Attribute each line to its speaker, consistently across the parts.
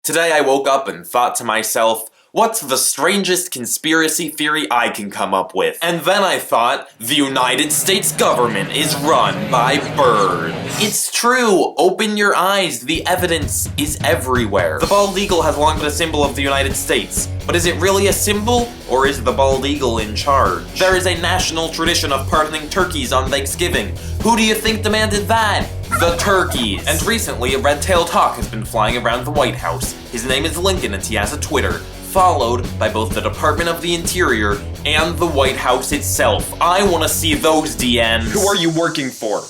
Speaker 1: Today I woke up and thought to myself, what's the strangest conspiracy theory I can come up with? And then I thought, the United States government is run by birds. It's true! Open your eyes, the evidence is everywhere. The bald eagle has long been a symbol of the United States, but is it really a symbol, or is the bald eagle in charge? There is a national tradition of pardoning turkeys on Thanksgiving. Who do you think demanded that? The turkeys. And recently, a red-tailed hawk has been flying around the White House. His name is Lincoln and he has a Twitter, followed by both the Department of the Interior and the White House itself. I want to see those DMs.
Speaker 2: Who are you working for?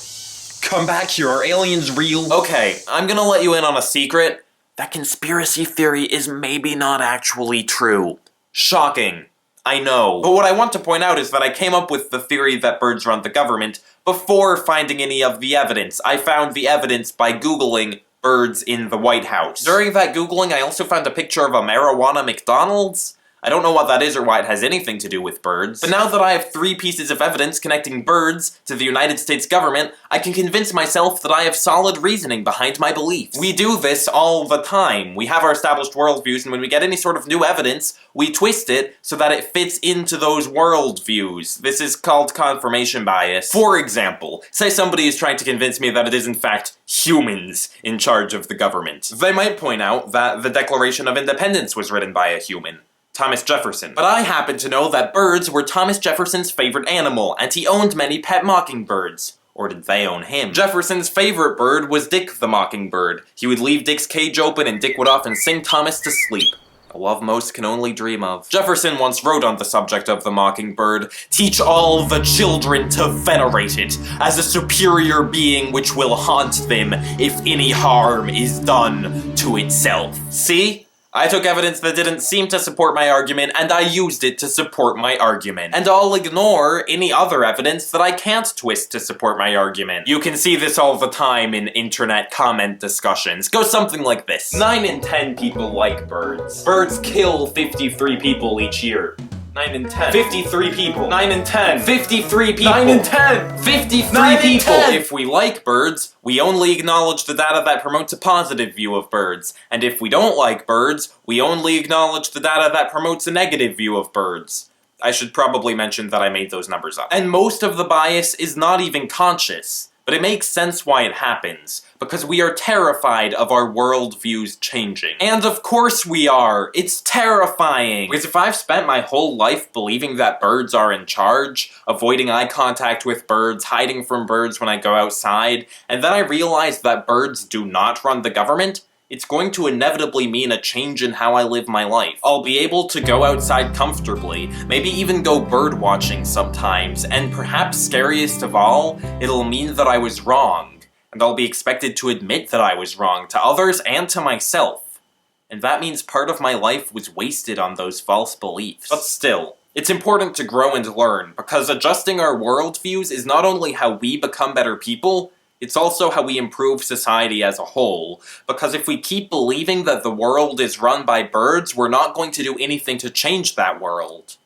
Speaker 2: Come back here, are aliens real?
Speaker 1: Okay, I'm gonna let you in on a secret. That conspiracy theory is maybe not actually true. Shocking. I know. But what I want to point out is that I came up with the theory that birds run the government before finding any of the evidence. I found the evidence by Googling birds in the White House. During that Googling, I also found a picture of a marijuana McDonald's. I don't know what that is or why it has anything to do with birds. But now that I have 3 pieces of evidence connecting birds to the United States government, I can convince myself that I have solid reasoning behind my beliefs. We do this all the time. We have our established worldviews, and when we get any sort of new evidence, we twist it so that it fits into those worldviews. This is called confirmation bias. For example, say somebody is trying to convince me that it is in fact humans in charge of the government. They might point out that the Declaration of Independence was written by a human, Thomas Jefferson. But I happen to know that birds were Thomas Jefferson's favorite animal, and he owned many pet mockingbirds. Or did they own him? Jefferson's favorite bird was Dick the Mockingbird. He would leave Dick's cage open and Dick would often sing Thomas to sleep. A love most can only dream of. Jefferson once wrote on the subject of the mockingbird, "Teach all the children to venerate it as a superior being which will haunt them if any harm is done to itself." See? I took evidence that didn't seem to support my argument, and I used it to support my argument. And I'll ignore any other evidence that I can't twist to support my argument. You can see this all the time in internet comment discussions. Go something like this. 9 in 10 people like birds. Birds kill 53 people each year. 9 in 10. 53 people. 9 in 10. 53 people. 9 in 10. 53 people. If we like birds, we only acknowledge the data that promotes a positive view of birds. And if we don't like birds, we only acknowledge the data that promotes a negative view of birds. I should probably mention that I made those numbers up. And most of the bias is not even conscious. But it makes sense why it happens, because we are terrified of our worldviews changing. And of course we are! It's terrifying! Because if I've spent my whole life believing that birds are in charge, avoiding eye contact with birds, hiding from birds when I go outside, and then I realize that birds do not run the government, it's going to inevitably mean a change in how I live my life. I'll be able to go outside comfortably, maybe even go bird watching sometimes, and perhaps scariest of all, it'll mean that I was wrong, and I'll be expected to admit that I was wrong to others and to myself. And that means part of my life was wasted on those false beliefs. But still, it's important to grow and learn, because adjusting our worldviews is not only how we become better people, it's also how we improve society as a whole, because if we keep believing that the world is run by birds, we're not going to do anything to change that world.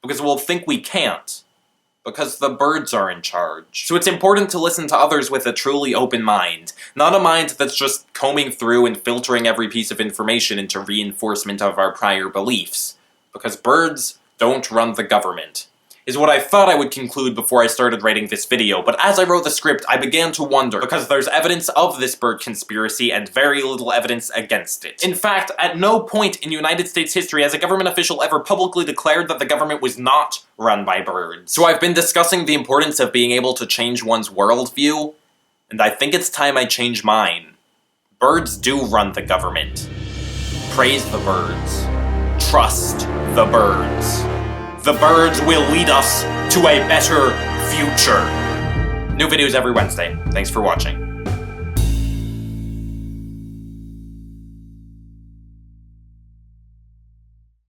Speaker 1: Because we'll think we can't. Because the birds are in charge. So it's important to listen to others with a truly open mind, not a mind that's just combing through and filtering every piece of information into reinforcement of our prior beliefs. Because birds don't run the government. Is what I thought I would conclude before I started writing this video, but as I wrote the script, I began to wonder, because there's evidence of this bird conspiracy and very little evidence against it. In fact, at no point in United States history has a government official ever publicly declared that the government was not run by birds. So I've been discussing the importance of being able to change one's worldview, and I think it's time I change mine. Birds do run the government. Praise the birds. Trust the birds. The birds will lead us to a better future. New videos every Wednesday. Thanks for watching.